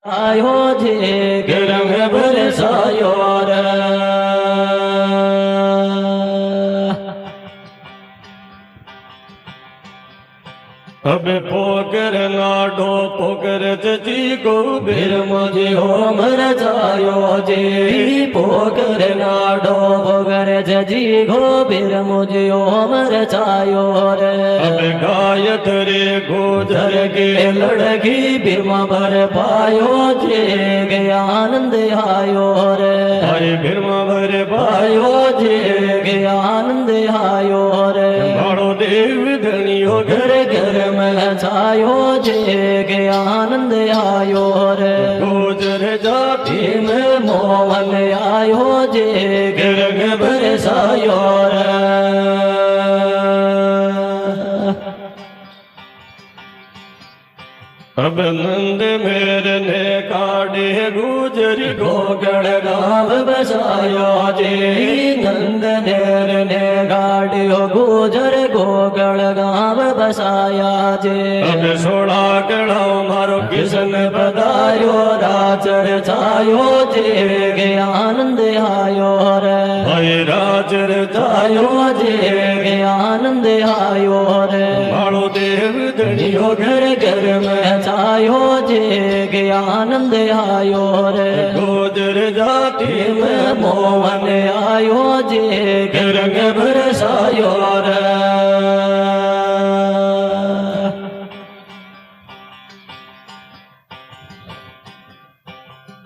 आयो जे रंग बरसायो रे अब पोकर नाडो पोकर जी को बिर मुझे हो मर जायो जे पोकर नाडो पोकर जी को बिर मुझे हो मर जायो रे अब गायत रे गोधर के लड़की बिरमा भर पायो जे के आनंद आयो रे भाई बिरमा भर पायो जे के आनंद आयो रे बड़ो देव धनियो घर घर में छायो जे के आनंद आयो रे गोजर जाति में मोहन आयो जे के रंग बरसायो रे अब नंद मेरे ने काढ़े गुजर गोगड़ गाँव बसायो जे नंद नेर ने काढ़ियो गुजर गोगड़ गाँव बसाया जे अब सोड़ा कड़ाओ मारो किसन पधायो राजर छायो जे के आनंद आयो रे भाई राजर छायो जे के आनंद आयो रे मारो देव धनियो घर घर में छायो जे के आनंद आयो रे गोजर जाति में मोहन आयो जे के रंग बरसायो रे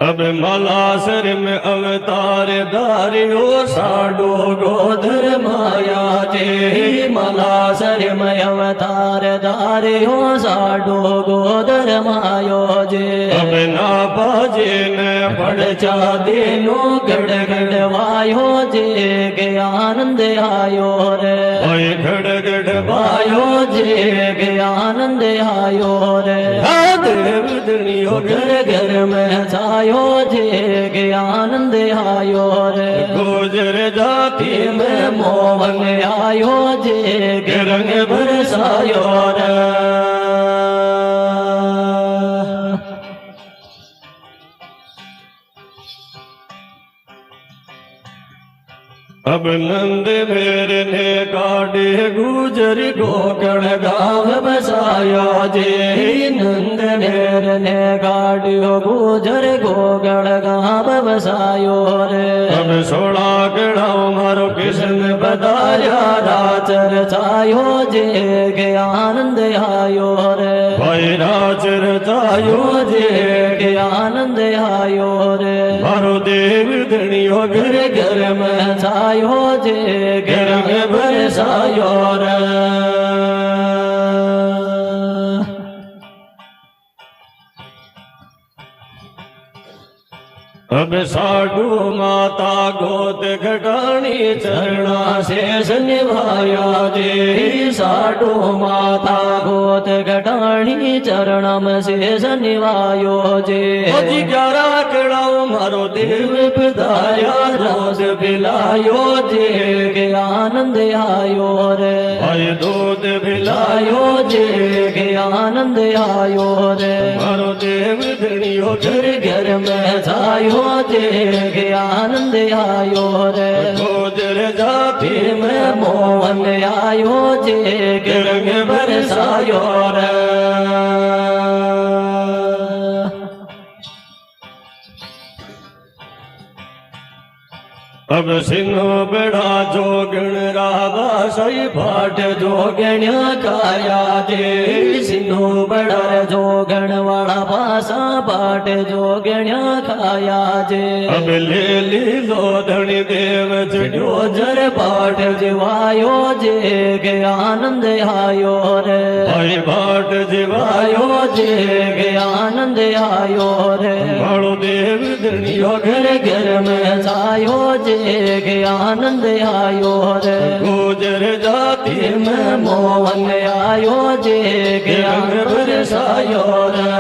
अब मलासर में अवतार धारियो साडो गोधर माया जे मलासर में अवतार धारियो साडो गोधर मायो जे अब ना बाजे न पड़ चा देनो गड़ गड़ वायो जे के आनंद आयो रे ओए गड़ गड़ वायो जे के आनंद आयो रे देव दुनियो घर घर में छायो जे के आनंद आयो रे गोजर जाति में मोहन आयो जे के रंग बरसायो रे अब नंद मेरे ने काढ़े गुजर गोकर्ण गाँव बसाया जे नंद नेर ने काढ़ियो गुजर गोकर्ण गाँव बसायो रे अब सोड़ा कड़ाओ मारो किसन बताया राजर छायो जे के आनंद आयो रे भाई राजर छायो जे के आनंद आयो रे मारो देव धनियो घर घर में छायो जे के रंग बरसायो रे अब साधु माता गोद घटानी चरणा शेष निभाया जे साधु माता गोद घटानी चरणम शेष निभायो जे जी ग्यारा कड़ाओ मारो देव पिताया रोज पिलायो जे के आनंद आयो रे भाई दूध पिलायो जे के आनंद आयो रे मारो देव धनियो घर घर में छायो जे के आनंद आयो रे गोजर जाति में मोहन आयो जे के रंग बरसायो रे अब सिंह बड़ा जोगण रावा सही भाट जोगण्या काया जे सिंह बड़ा जोगण वाला भाषा भाट जोगण्या खाया जे अब ले लो धनी देव चढ़ो जर भाट जिवायो जे के आनंद आयो रे भाई भाट जिवायो जे के आनंद आयो रे बड़ो देव धनियो घर घर में जायो जे के आनंद आयो रे गुजर जाति में मोहन आयो जे के रंग बरसायो रे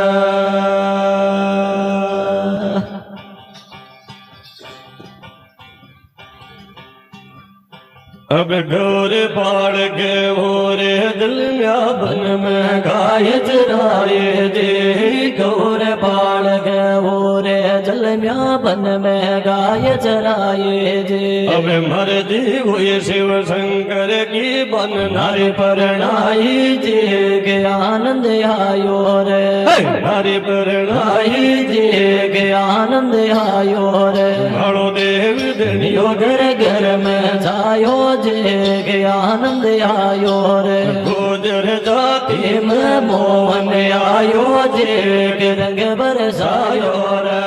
अब ढोर पाड़ के भोरे दलिया बन में गाय चराए दे गौर पाड़ के हो रे जलम्या बन में गाय चराए जे अब मर्जी हुई शिव शंकर की बन नारी परणाई जे के आनंद आयो रे नारी परणाई जे के आनंद आयो रे घणो देव धनियो घर घर में जायो जे के आनंद आयो रे गुजर जाति में मोहन आयो जे के रंग बरसायो रे